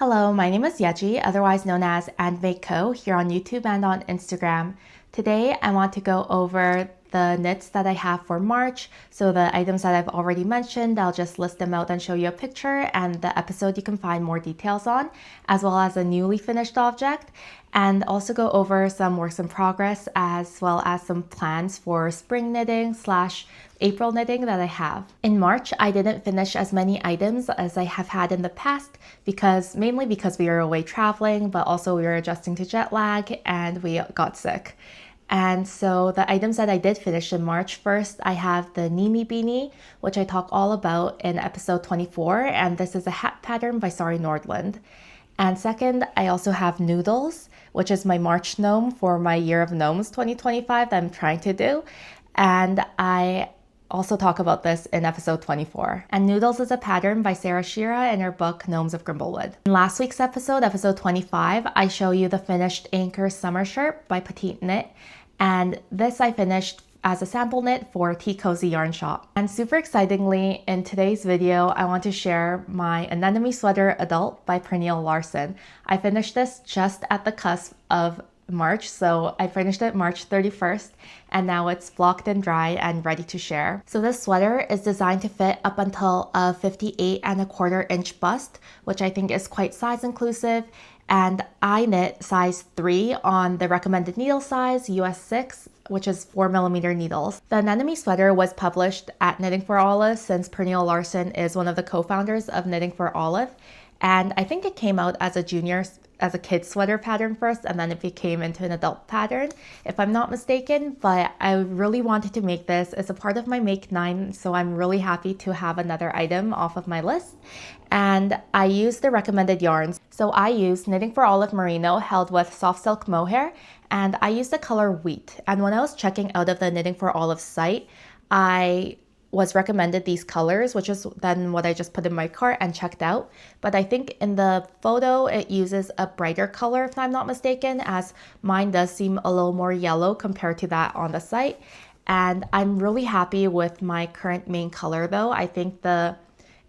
Hello, my name is Yeji, otherwise known as ANdmadeco, here on YouTube and on Instagram. Today, I want to go over the knits that I have for March. So the items that I've already mentioned, I'll just list them out and show you a picture, and the episode you can find more details on, as well as a newly finished object, and also go over some works in progress, as well as some plans for spring knitting / April knitting that I have. In March, I didn't finish as many items as I have had in the past mainly because we were away traveling, but also we were adjusting to jet lag and we got sick. And so the items that I did finish in March, first I have the Nimi Beanie, which I talk all about in episode 24, and this is a hat pattern by Sari Nordland. And second, I also have Noodles, which is my March gnome for my Year of Gnomes 2025 that I'm trying to do. And I also talk about this in episode 24. And Noodles is a pattern by Sarah Shira in her book Gnomes of Grimblewood. In last week's episode 25, I show you the finished Anchor Summer Shirt by Petite Knit. And this I finished as a sample knit for Tea Cozy Yarn Shop. And super excitingly, in today's video, I want to share my Anemone Sweater Adult by Pernille Larsen. I finished this just at the cusp of March, so I finished it March 31st, and now it's blocked and dry and ready to share. So this sweater is designed to fit up until a 58¼ inch bust, which I think is quite size inclusive, and I knit size 3 on the recommended needle size, US 6, which is 4mm needles. The Anemone sweater was published at Knitting for Olive, since Pernille Larsen is one of the co-founders of Knitting for Olive, and I think it came out as a kid's sweater pattern first, and then it became into an adult pattern, if I'm not mistaken. But I really wanted to make this. It's a part of my Make 9, so I'm really happy to have another item off of my list. And I used the recommended yarns. So I used Knitting for Olive Merino held with soft silk mohair, and I used the color Wheat. And when I was checking out of the Knitting for Olive site, I was recommended these colors, which is then what I just put in my cart and checked out. But I think in the photo, it uses a brighter color, if I'm not mistaken, as mine does seem a little more yellow compared to that on the site. And I'm really happy with my current main color though. I think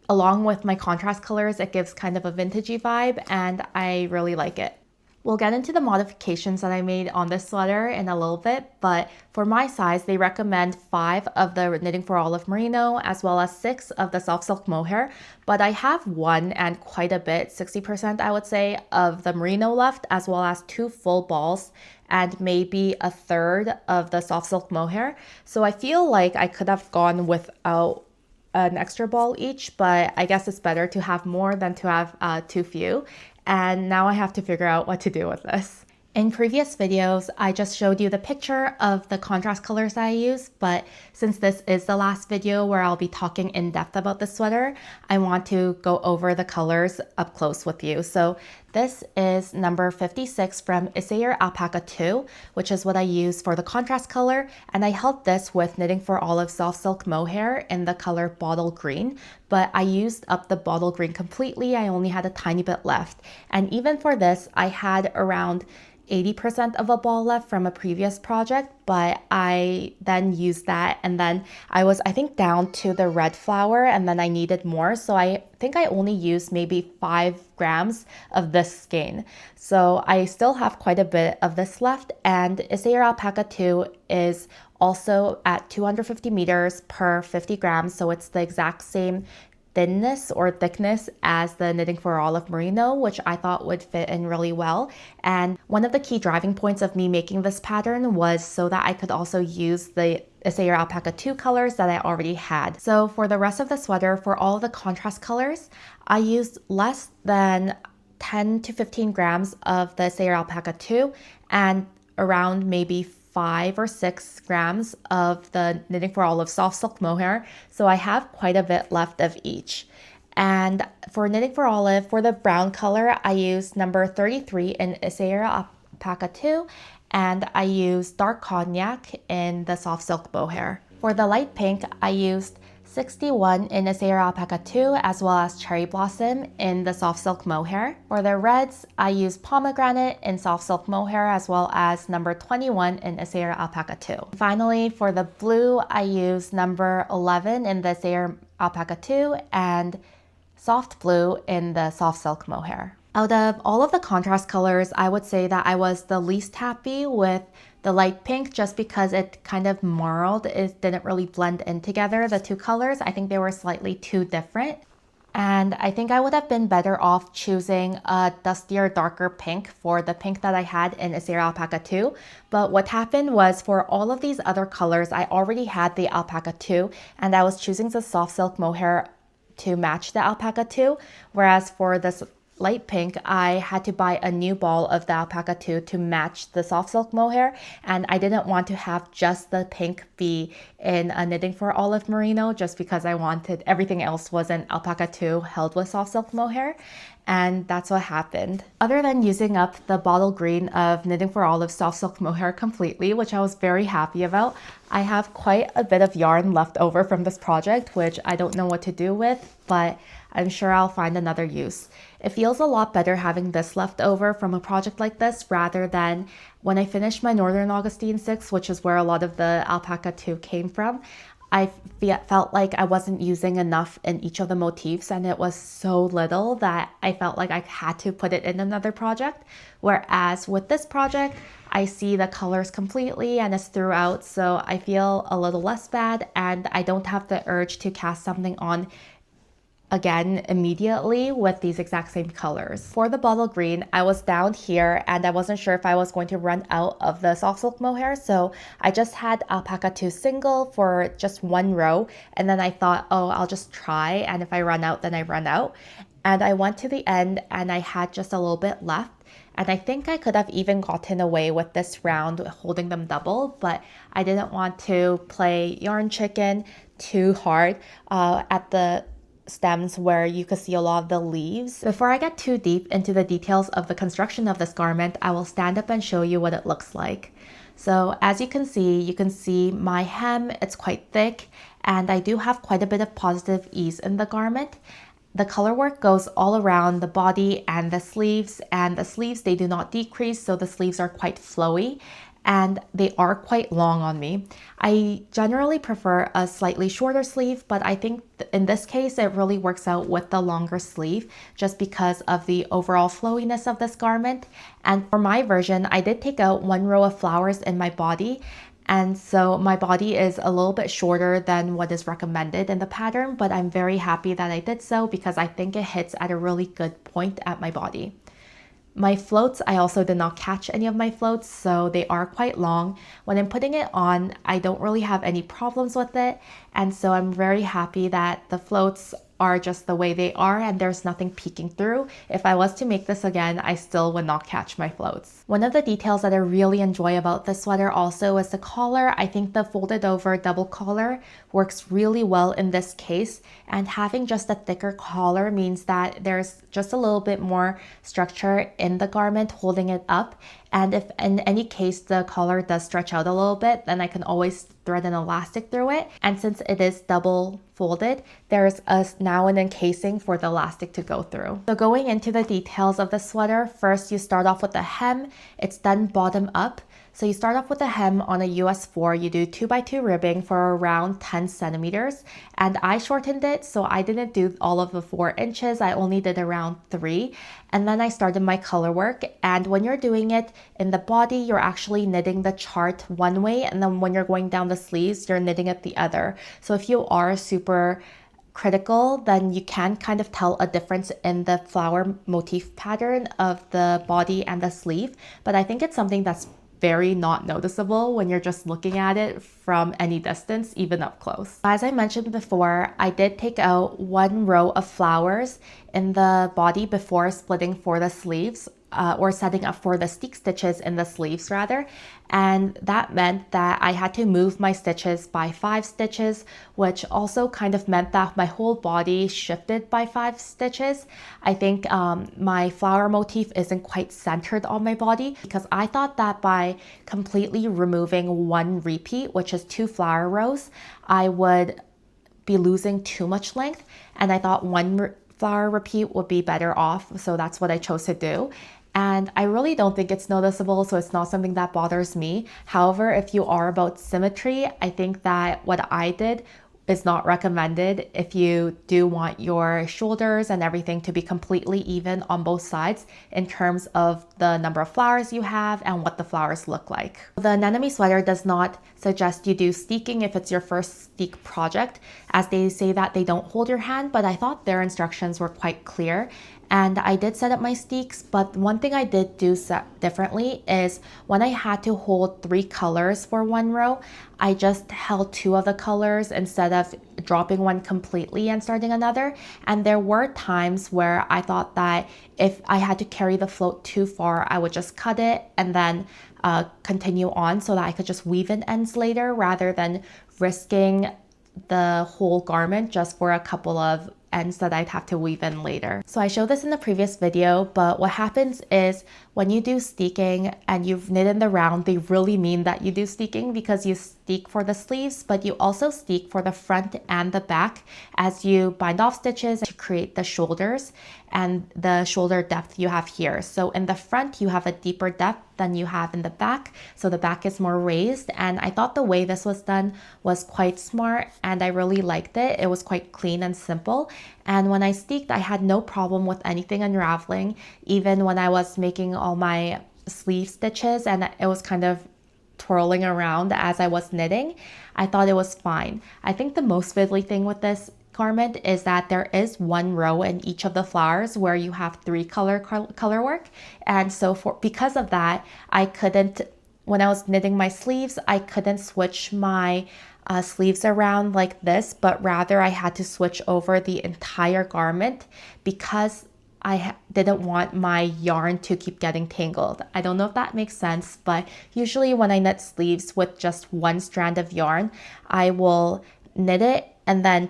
along with my contrast colors, it gives kind of a vintagey vibe, and I really like it. We'll get into the modifications that I made on this sweater in a little bit, but for my size, they recommend 5 of the Knitting for Olive Merino as well as 6 of the soft silk mohair, but I have 1 and quite a bit, 60% I would say, of the merino left, as well as 2 full balls and maybe a third of the soft silk mohair. So I feel like I could have gone without an extra ball each, but I guess it's better to have more than to have too few. And now I have to figure out what to do with this. In previous videos, I just showed you the picture of the contrast colors I use, but since this is the last video where I'll be talking in depth about the sweater, I want to go over the colors up close with you. So this is number 56 from WIP Alpine Bloom, which is what I use for the contrast color, and I held this with Knitting for Olive soft silk mohair in the color Bottle Green, but I used up the bottle green completely. I only had a tiny bit left, and even for this, I had around 80% of a ball left from a previous project, but I then used that, and then I think down to the red flower, and then I needed more, so I think I only used maybe 5 grams of this skein. So I still have quite a bit of this left, and WIP Alpine Bloom is also at 250 meters per 50 grams, so it's the exact same thinness or thickness as the Knitting for Olive Merino, which I thought would fit in really well. And one of the key driving points of me making this pattern was so that I could also use the WIP Alpine 2 colors that I already had. So for the rest of the sweater, for all of the contrast colors, I used less than 10 to 15 grams of the WIP Alpine 2 and around maybe 5 or 6 grams of the Knitting for Olive soft silk mohair, so I have quite a bit left of each. And for Knitting for Olive, for the brown color, I used number 33 in WIP Alpine 2, and I used dark cognac in the soft silk mohair. For the light pink, I used 61 in WIP Alpine 2 as well as Cherry Blossom in the soft silk mohair. For the reds, I used Pomegranate in soft silk mohair as well as number 21 in WIP Alpine 2. Finally, for the blue, I used number 11 in the WIP Alpine 2 and soft blue in the soft silk mohair. Out of all of the contrast colors, I would say that I was the least happy with the light pink just because it kind of marled. It didn't really blend in together, the two colors. I think they were slightly too different. And I think I would have been better off choosing a dustier, darker pink for the pink that I had in Isera Alpaca 2. But what happened was for all of these other colors, I already had the Alpaca 2 and I was choosing the soft silk mohair to match the Alpaca 2. Whereas for this light pink, I had to buy a new ball of the Alpaca 2 to match the soft silk mohair, and I didn't want to have just the pink be in a Knitting for Olive Merino just because I wanted everything else was an Alpaca 2 held with soft silk mohair, and that's what happened. Other than using up the bottle green of Knitting for Olive soft silk mohair completely, which I was very happy about, I have quite a bit of yarn left over from this project, which I don't know what to do with, but I'm sure I'll find another use. It feels a lot better having this left over from a project like this rather than when I finished my Northern Augustine 6, which is where a lot of the Alpaca 2 came from. I felt like I wasn't using enough in each of the motifs, and it was so little that I felt like I had to put it in another project. Whereas with this project, I see the colors completely and it's throughout, so I feel a little less bad and I don't have the urge to cast something on again immediately with these exact same colors. For the bottle green, I was down here and I wasn't sure if I was going to run out of the soft silk mohair, so I just had Alpaca 2 single for just one row, and then I thought, oh, I'll just try, and if I run out, then I run out. And I went to the end and I had just a little bit left. And I think I could have even gotten away with this round holding them double, but I didn't want to play yarn chicken too hard at the stems where you could see a lot of the leaves. Before I get too deep into the details of the construction of this garment, I will stand up and show you what it looks like. So as you can see my hem, it's quite thick, and I do have quite a bit of positive ease in the garment. The color work goes all around the body and the sleeves, they do not decrease, so the sleeves are quite flowy and they are quite long on me. I generally prefer a slightly shorter sleeve, but I think in this case it really works out with the longer sleeve just because of the overall flowiness of this garment. And for my version, I did take out one row of flowers in my body, and so my body is a little bit shorter than what is recommended in the pattern, but I'm very happy that I did so because I think it hits at a really good point at my body. My floats, I also did not catch any of my floats, so they are quite long. When I'm putting it on, I don't really have any problems with it, and so I'm very happy that the floats are just the way they are and there's nothing peeking through. If I was to make this again, I still would not catch my floats. One of the details that I really enjoy about this sweater also is the collar. I think the folded over double collar works really well in this case, and having just a thicker collar means that there's just a little bit more structure in the garment holding it up. And if in any case the collar does stretch out a little bit, then I can always thread an elastic through it. And since it is double folded, there's now an encasing for the elastic to go through. So going into the details of the sweater, first you start off with the hem. It's done bottom up. So you start off with the hem on a US 4, you do 2x2 ribbing for around 10 centimeters, and I shortened it, so I didn't do all of the 4 inches, I only did around 3, and then I started my color work. And when you're doing it in the body, you're actually knitting the chart one way, and then when you're going down the sleeves, you're knitting it the other. So if you are super critical, then you can kind of tell a difference in the flower motif pattern of the body and the sleeve, but I think it's something that's very not noticeable when you're just looking at it from any distance, even up close. As I mentioned before, I did take out one row of flowers in the body before splitting for the sleeves, or setting up for the steek stitches in the sleeves rather, and that meant that I had to move my stitches by 5 stitches, which also kind of meant that my whole body shifted by 5 stitches. I think my flower motif isn't quite centered on my body because I thought that by completely removing one repeat, which is 2 flower rows, I would be losing too much length, and I thought one flower repeat would be better off, so that's what I chose to do. And I really don't think it's noticeable, so it's not something that bothers me. However, if you are about symmetry, I think that what I did is not recommended if you do want your shoulders and everything to be completely even on both sides in terms of the number of flowers you have and what the flowers look like. The Anemone Sweater does not suggest you do steeking if it's your first steek project, as they say that they don't hold your hand, but I thought their instructions were quite clear. And I did set up my steeks, but one thing I did do set differently is when I had to hold 3 colors for one row, I just held 2 of the colors instead of dropping one completely and starting another. And there were times where I thought that if I had to carry the float too far, I would just cut it and then continue on so that I could just weave in ends later rather than risking the whole garment just for a couple of ends that I'd have to weave in later. So I showed this in the previous video, but what happens is when you do steeking and you've knit in the round, they really mean that you do steeking because you steek for the sleeves, but you also steek for the front and the back as you bind off stitches to create the shoulders and the shoulder depth you have here. So in the front, you have a deeper depth than you have in the back. So the back is more raised. And I thought the way this was done was quite smart and I really liked it. It was quite clean and simple. And when I steeked, I had no problem with anything unraveling, even when I was making all my sleeve stitches and it was kind of twirling around as I was knitting. I thought it was fine. I think the most fiddly thing with this garment is that there is 1 row in each of the flowers where you have 3 color work, and so because of that, I couldn't, when I was knitting my sleeves, I couldn't switch my sleeves around like this, but rather I had to switch over the entire garment because I didn't want my yarn to keep getting tangled. I don't know if that makes sense, but usually when I knit sleeves with just 1 strand of yarn, I will knit it and then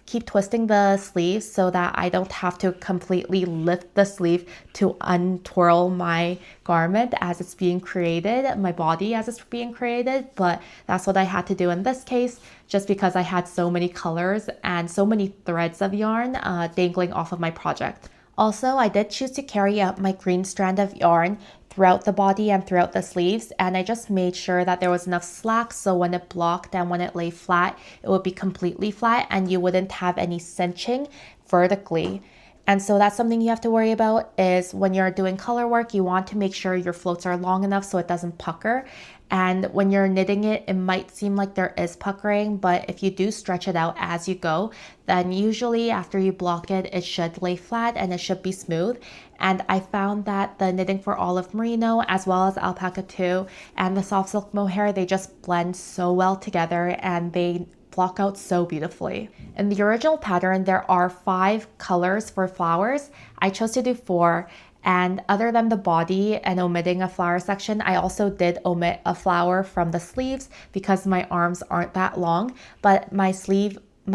keep twisting the sleeves so that I don't have to completely lift the sleeve to untwirl my garment as it's being created, my body as it's being created. But that's what I had to do in this case, just because I had so many colors and so many threads of yarn dangling off of my project. Also, I did choose to carry up my green strand of yarn throughout the body and throughout the sleeves, and I just made sure that there was enough slack so when it blocked and when it lay flat, it would be completely flat and you wouldn't have any cinching vertically. And so that's something you have to worry about is when you're doing color work, you want to make sure your floats are long enough so it doesn't pucker. And when you're knitting it, it might seem like there is puckering, but if you do stretch it out as you go, then usually after you block it, it should lay flat and it should be smooth. And I found that the Knitting for Olive Merino, as well as Alpaca 2 and the Soft Silk Mohair, they just blend so well together and they block out so beautifully. In the original pattern, there are 5 colors for flowers. I chose to do 4. And other than the body and omitting a flower section, I also did omit a flower from the sleeves because my arms aren't that long, but my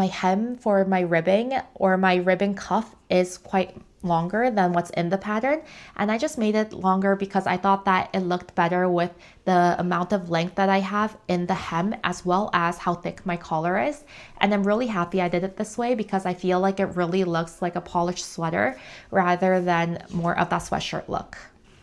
hem for my ribbing or my ribbon cuff is quite longer than what's in the pattern, and I just made it longer because I thought that it looked better with the amount of length that I have in the hem as well as how thick my collar is. And I'm really happy I did it this way because I feel like it really looks like a polished sweater rather than more of that sweatshirt look.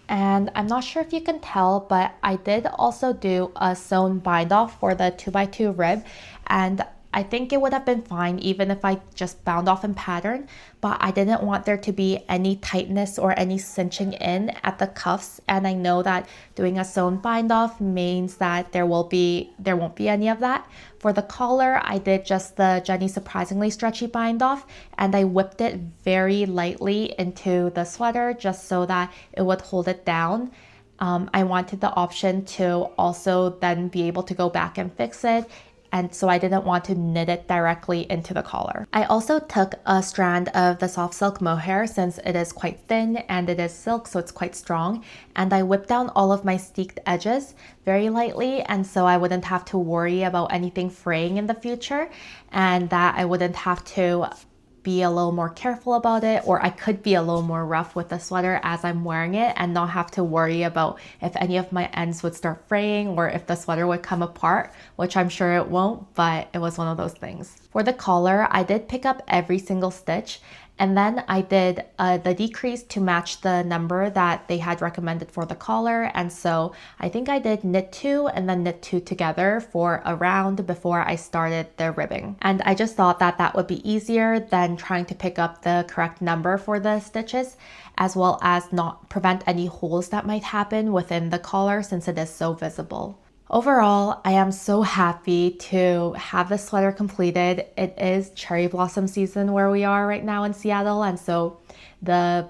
And I'm not sure if you can tell, but I did also do a sewn bind off for the 2x2 rib, and I think it would have been fine even if I just bound off in pattern, but I didn't want there to be any tightness or any cinching in at the cuffs. And I know that doing a sewn bind off means that there won't be any of that. For the collar, I did just the Jenny Surprisingly Stretchy bind off, and I whipped it very lightly into the sweater just so that it would hold it down. I wanted the option to also then be able to go back and fix it, and so I didn't want to knit it directly into the collar. I also took a strand of the soft silk mohair since it is quite thin and it is silk, so it's quite strong, and I whipped down all of my steeked edges very lightly, and so I wouldn't have to worry about anything fraying in the future, and that I wouldn't have to be a little more careful about it, or I could be a little more rough with the sweater as I'm wearing it and not have to worry about if any of my ends would start fraying or if the sweater would come apart, which I'm sure it won't, but it was one of those things. For the collar, I did pick up every single stitch, And then I did the decrease to match the number that they had recommended for the collar. And so I think I did knit 2 and then knit 2 together for a round before I started the ribbing. And I just thought that that would be easier than trying to pick up the correct number for the stitches, as well as not prevent any holes that might happen within the collar since it is so visible. Overall, I am so happy to have the sweater completed. It is cherry blossom season where we are right now in Seattle, and so the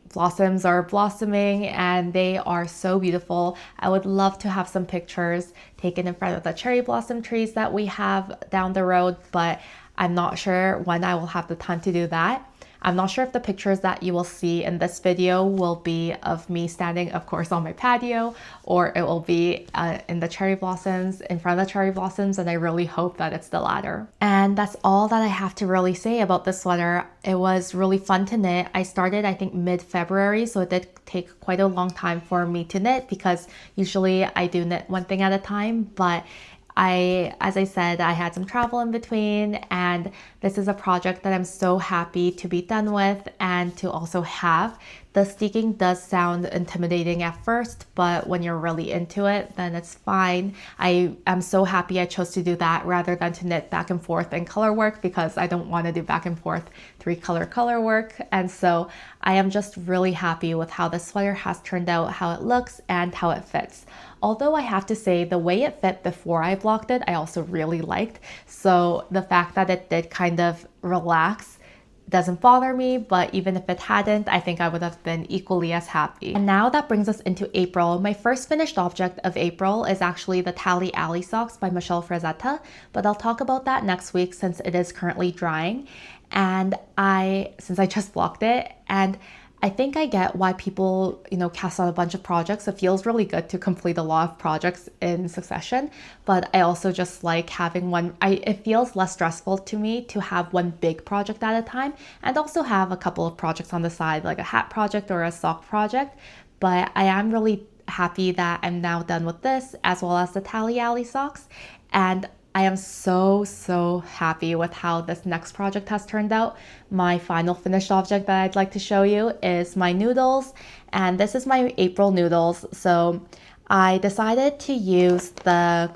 blossoms are blossoming and they are so beautiful. I would love to have some pictures taken in front of the cherry blossom trees that we have down the road, but I'm not sure when I will have the time to do that. I'm not sure if the pictures that you will see in this video will be of me standing, of course, on my patio, or it will be in the cherry blossoms, in front of the cherry blossoms, and I really hope that it's the latter. And that's all that I have to really say about this sweater. It was really fun to knit. I started, I think, mid-February, so it did take quite a long time for me to knit because usually I do knit one thing at a time, but as I said, I had some travel in between, and this is a project that I'm so happy to be done with and to also have. The steeking does sound intimidating at first, but when you're really into it, then it's fine. I am so happy I chose to do that rather than to knit back and forth in color work, because I don't want to do back and forth 3-color work. And so I am just really happy with how the sweater has turned out, how it looks and how it fits. Although I have to say the way it fit before I blocked it, I also really liked. So the fact that it did kind of relax doesn't bother me, but even if it hadn't, I think I would have been equally as happy. And now that brings us into April. My first finished object of April is actually the Tally Alley socks by Michelle Frazetta, but I'll talk about that next week since it is currently drying. And since I just blocked it, and I think I get why people, cast out a bunch of projects. It feels really good to complete a lot of projects in succession, but I also just like having one. It feels less stressful to me to have one big project at a time and also have a couple of projects on the side, like a hat project or a sock project. But I am really happy that I'm now done with this, as well as the Tally Alley socks. And I am so happy with how this next project has turned out. My final finished object that I'd like to show you is my Gnoodles, and this is my April Gnoodles. So I decided to use the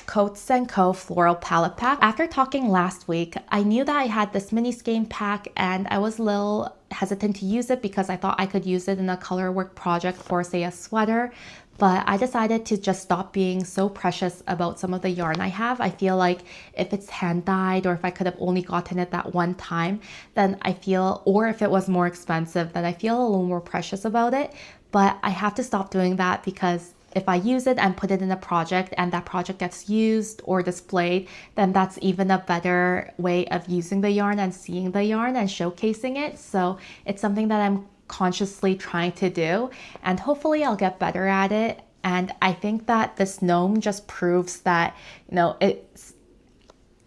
Coats & Co. Floral Palette Pack. After talking last week, I knew that I had this mini skein pack and I was a little hesitant to use it because I thought I could use it in a color work project for, say, a sweater. But I decided to just stop being so precious about some of the yarn I have. I feel like if it's hand dyed or if I could have only gotten it that one time, then I feel, or if it was more expensive, then I feel a little more precious about it. But I have to stop doing that because if I use it and put it in a project and that project gets used or displayed, then that's even a better way of using the yarn and seeing the yarn and showcasing it. So it's something that I'm consciously trying to do, and hopefully I'll get better at it. And I think that this gnome just proves that, the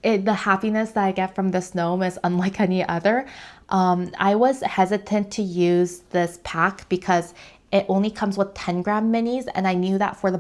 happiness that I get from this gnome is unlike any other. I was hesitant to use this pack because it only comes with 10-gram minis, and I knew that for the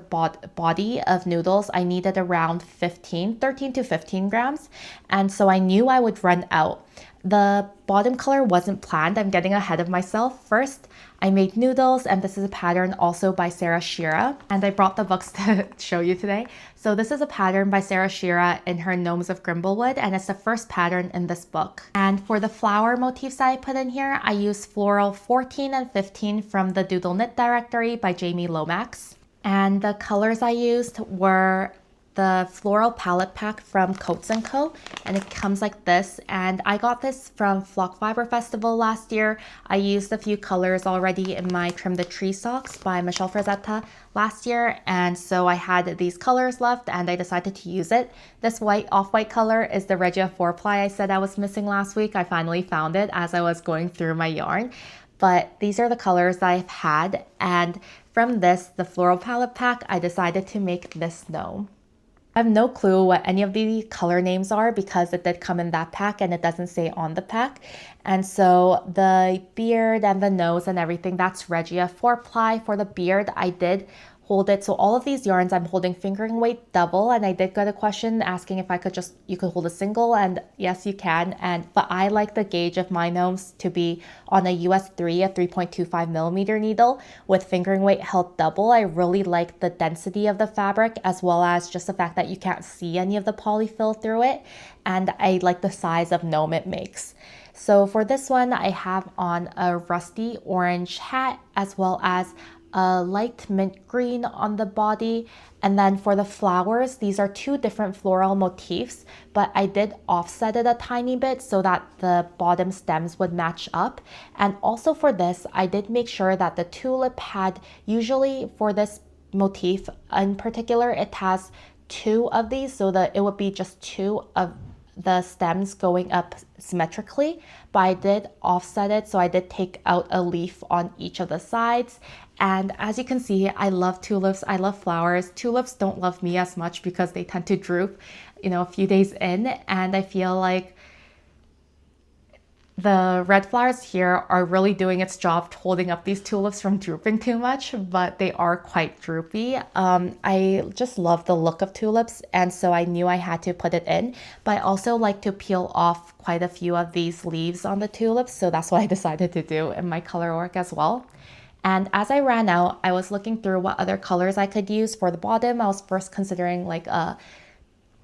body of Gnoodles, I needed around 13 to 15 grams, and so I knew I would run out. The bottom color wasn't planned. I'm getting ahead of myself. First, I made Gnoodles, and this is a pattern also by Sarah Shira, and I brought the books to show you today. So this is a pattern by Sarah Shira in her Gnomes of Grimblewood, and it's the first pattern in this book. And for the flower motifs that I put in here, I used floral 14 and 15 from the Doodle Knit Directory by Jamie Lomax. And the colors I used were the floral palette pack from Coats & Co. and it comes like this, and I got this from Flock Fiber Festival last year. I used a few colors already in my Trim the Tree socks by Michelle Frazetta last year, and so I had these colors left and I decided to use it. This off-white color is the Regia 4-ply I said I was missing last week. I finally found it as I was going through my yarn. But these are the colors that I've had, and from this, the floral palette pack, I decided to make this gnome. I have no clue what any of the color names are because it did come in that pack and it doesn't say on the pack. And so the beard and the nose and everything, that's Regia 4-ply. For the beard, I did hold it. So all of these yarns I'm holding fingering weight double, and I did get a question asking if I could you could hold a single, and yes you can. But I like the gauge of my gnomes to be on a US 3, a 3.25 millimeter needle with fingering weight held double. I really like the density of the fabric, as well as just the fact that you can't see any of the polyfill through it, and I like the size of gnome it makes. So for this one, I have on a rusty orange hat, as well as a light mint green on the body. And then for the flowers, these are two different floral motifs, but I did offset it a tiny bit so that the bottom stems would match up. And also for this, I did make sure that the tulip had, usually for this motif in particular, it has two of these, so that it would be just two of the stems going up symmetrically, but I did offset it, so I did take out a leaf on each of the sides. And as you can see, I love tulips, I love flowers. Tulips don't love me as much because they tend to droop, a few days in, and I feel like the red flowers here are really doing its job holding up these tulips from drooping too much, but they are quite droopy. I just love the look of tulips, and so I knew I had to put it in, but I also like to peel off quite a few of these leaves on the tulips, so that's what I decided to do in my color work as well. And as I ran out, I was looking through what other colors I could use for the bottom. I was first considering like a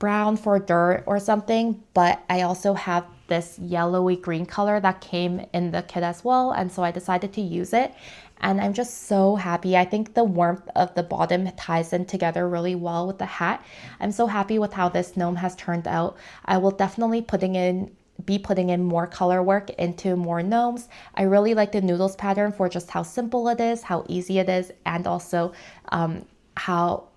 brown for dirt or something, but I also have this yellowy green color that came in the kit as well, and so I decided to use it, and I'm just so happy. I think the warmth of the bottom ties in together really well with the hat. I'm so happy with how this gnome has turned out. I will definitely be putting in more color work into more gnomes. I really like the Noodles pattern for just how simple it is, how easy it is, and also how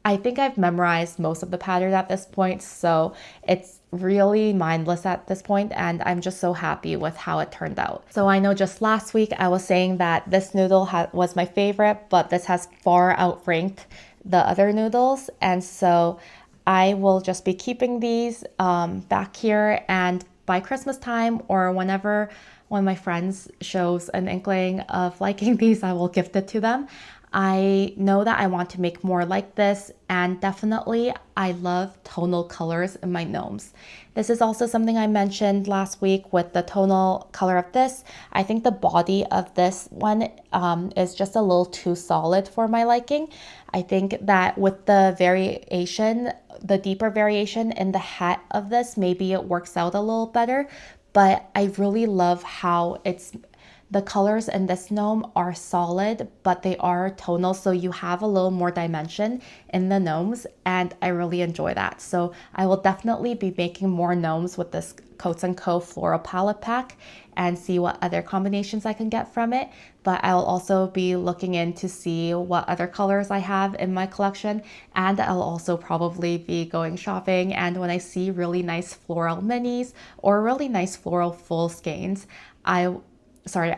I think I've memorized most of the pattern at this point, so it's really mindless at this point, and I'm just so happy with how it turned out. So I know just last week I was saying that this noodle was my favorite, but this has far outranked the other noodles, and so I will just be keeping these back here, and by Christmas time or whenever one of my friends shows an inkling of liking these, I will gift it to them. I know that I want to make more like this, and definitely I love tonal colors in my gnomes. This is also something I mentioned last week with the tonal color of this. I think the body of this one is just a little too solid for my liking. I think that with the variation, the deeper variation in the hat of this, maybe it works out a little better, but I really love how the colors in this gnome are solid, but they are tonal, so you have a little more dimension in the gnomes, and I really enjoy that. So I will definitely be making more gnomes with this Coats & Co. floral palette pack and see what other combinations I can get from it. But I'll also be looking in to see what other colors I have in my collection, and I'll also probably be going shopping, and when I see really nice floral minis or really nice floral full skeins, I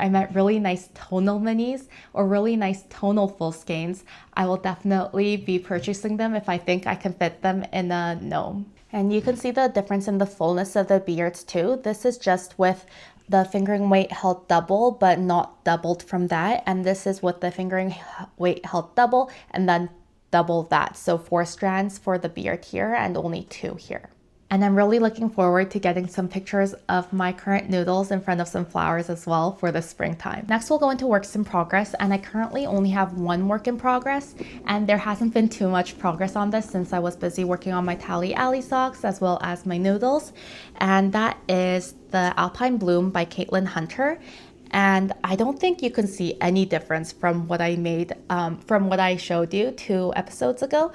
meant really nice tonal minis or really nice tonal full skeins, I will definitely be purchasing them if I think I can fit them in a gnome. And you can see the difference in the fullness of the beards too. This is just with the fingering weight held double, but not doubled from that. And this is with the fingering weight held double and then double that. So 4 strands for the beard here and only 2 here. And I'm really looking forward to getting some pictures of my current noodles in front of some flowers as well for the springtime. Next, we'll go into works in progress, and I currently only have one work in progress, and there hasn't been too much progress on this since I was busy working on my Tally Alley socks as well as my noodles, and that is the Alpine Bloom by Caitlin Hunter. And I don't think you can see any difference from what I made, from what I showed you 2 episodes ago.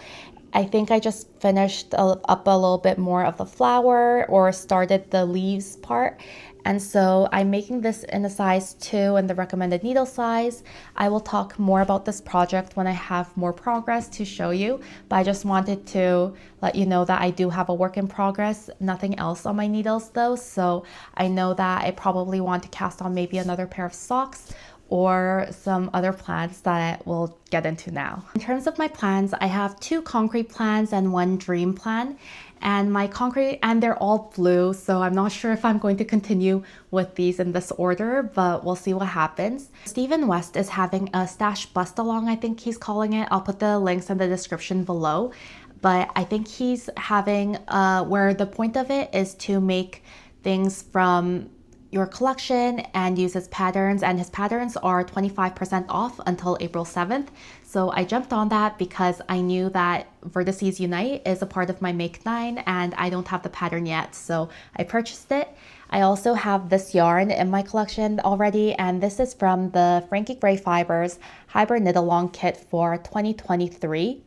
I think I just finished up a little bit more of the flower or started the leaves part. And so I'm making this in a size 2 in the recommended needle size. I will talk more about this project when I have more progress to show you, but I just wanted to let you know that I do have a work in progress, nothing else on my needles though. So I know that I probably want to cast on maybe another pair of socks or some other plans that we'll get into now. In terms of my plans, I have 2 concrete plans and 1 dream plan. And my concrete, and they're all blue, so I'm not sure if I'm going to continue with these in this order, but we'll see what happens. Stephen West is having a stash bust along, I think he's calling it. I'll put the links in the description below. But I think he's having where the point of it is to make things from your collection and use his patterns, and his patterns are 25% off until April 7th. So I jumped on that because I knew that Vertices Unite is a part of my Make 9 and I don't have the pattern yet, so I purchased it. I also have this yarn in my collection already, and this is from the Frankie Gray Fibers Hybrid Knit Along Kit for 2023.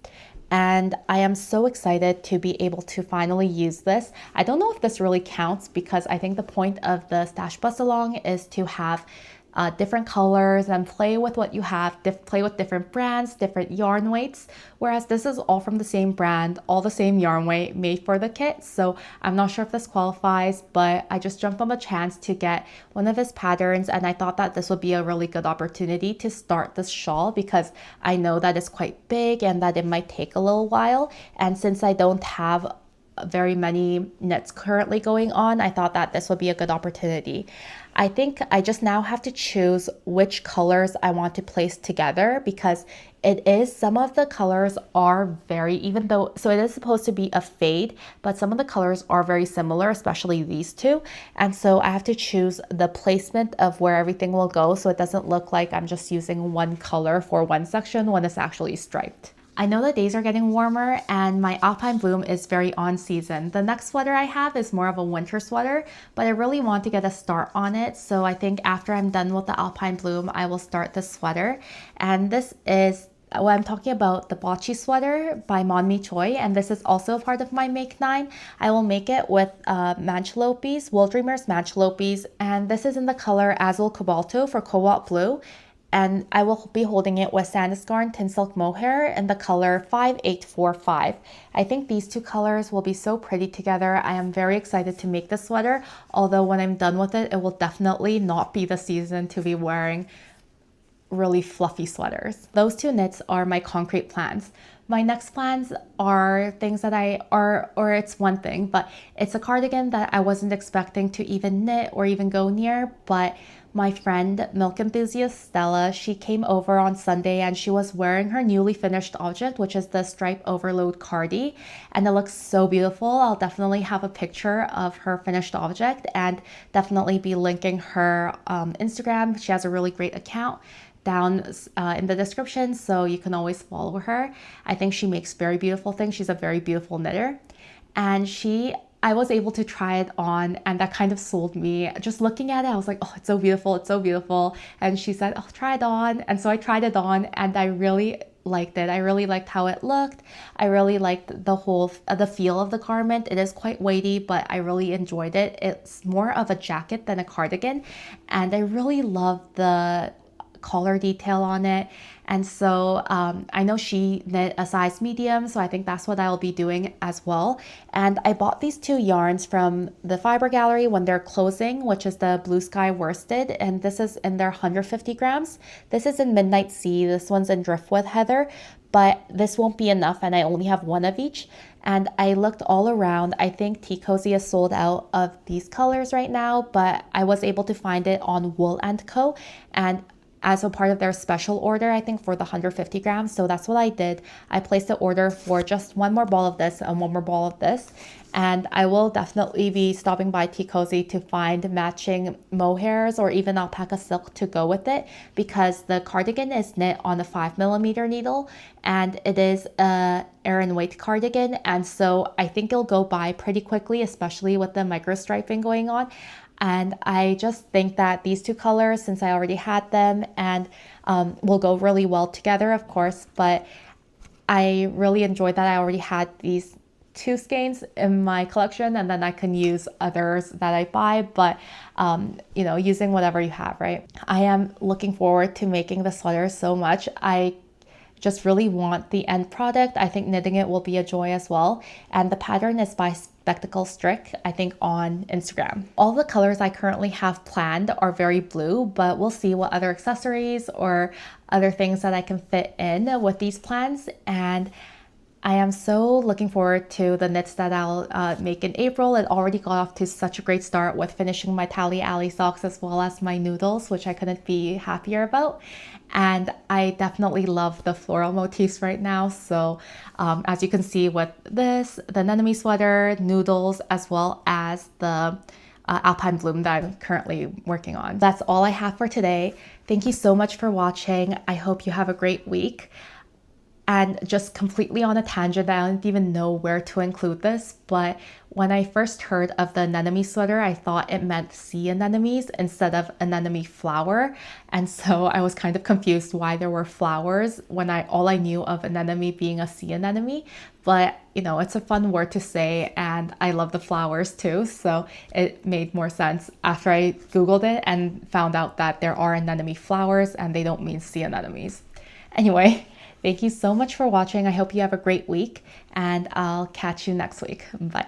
And I am so excited to be able to finally use this. I don't know if this really counts because I think the point of the stash bust along is to have different colors and play with what you have, play with different brands, different yarn weights, whereas this is all from the same brand, all the same yarn weight made for the kit. So I'm not sure if this qualifies, but I just jumped on the chance to get one of his patterns, and I thought that this would be a really good opportunity to start this shawl because I know that it's quite big and that it might take a little while. And since I don't have very many knits currently going on, I thought that this would be a good opportunity. I think I just now have to choose which colors I want to place together because some of the colors are very, even though, so it is supposed to be a fade, but some of the colors are very similar, especially these two. And so I have to choose the placement of where everything will go so it doesn't look like I'm just using one color for one section when it's actually striped. I know the days are getting warmer and my Alpine Bloom is very on season. The next sweater I have is more of a winter sweater, but I really want to get a start on it. So I think after I'm done with the Alpine Bloom, I will start this sweater. And this is what I'm talking about, the Baci sweater by Monmi Choi, and this is also a part of my Make 9. I will make it with Manchalopes, Wool Dreamers Manchalopes, and this is in the color Azul Cobalto for Cobalt Blue. And I will be holding it with Sandusgarn Tin Silk Mohair in the color 5845. I think these two colors will be so pretty together. I am very excited to make this sweater, although when I'm done with it, it will definitely not be the season to be wearing really fluffy sweaters. Those two knits are my concrete plans. My next plans are things that or it's one thing, but it's a cardigan that I wasn't expecting to even knit or even go near, but my friend, milk enthusiast Stella, she came over on Sunday and she was wearing her newly finished object, which is the Stripe Overload Cardi, and it looks so beautiful. I'll definitely have a picture of her finished object and definitely be linking her Instagram. She has a really great account down in the description, so you can always follow her. I think she makes very beautiful things. She's a very beautiful knitter, and I was able to try it on, and that kind of sold me. Just looking at it, I was like, oh, it's so beautiful, it's so beautiful. And she said, oh, try it on. And so I tried it on and I really liked it. I really liked how it looked. I really liked the feel of the garment. It is quite weighty, but I really enjoyed it. It's more of a jacket than a cardigan. And I really love the collar detail on it. And so I know she knit a size medium, so I think that's what I'll be doing as well. And I bought these two yarns from the Fiber Gallery when they're closing, which is the Blue Sky Worsted, and this is in their 150 grams. This is in Midnight Sea, this one's in Driftwood Heather, but this won't be enough and I only have one of each. And I looked all around. I think Tea Cozy is sold out of these colors right now, but I was able to find it on WIP, and as a part of their special order, I think for the 150 grams. So that's what I did. I placed the order for just one more ball of this and one more ball of this. And I will definitely be stopping by Tea Cozy to find matching mohairs or even alpaca silk to go with it, because the cardigan is knit on a 5mm needle and it is a Aran weight cardigan. And so I think it'll go by pretty quickly, especially with the micro striping going on. And I just think that these two colors, since I already had them, and will go really well together, of course, but I really enjoyed that I already had these two skeins in my collection, and then I can use others that I buy, but you know, using whatever you have, right? I am looking forward to making the sweater so much. I just really want the end product, I think knitting it will be a joy as well. And the pattern is by Spectacle Strick, I think on Instagram. All the colors I currently have planned are very blue, but we'll see what other accessories or other things that I can fit in with these plans. And I am so looking forward to the knits that I'll make in April. It already got off to such a great start with finishing my Tally Alley socks as well as my Noodles, which I couldn't be happier about. And I definitely love the floral motifs right now. So as you can see with this, the Anemone Sweater, Noodles, as well as the Alpine Bloom that I'm currently working on. That's all I have for today. Thank you so much for watching. I hope you have a great week. And just completely on a tangent, I don't even know where to include this, but when I first heard of the anemone sweater, I thought it meant sea anemones instead of anemone flower. And so I was kind of confused why there were flowers when all I knew of anemone being a sea anemone. But you know, it's a fun word to say, and I love the flowers too, so it made more sense after I Googled it and found out that there are anemone flowers and they don't mean sea anemones. Anyway, thank you so much for watching. I hope you have a great week, and I'll catch you next week. Bye.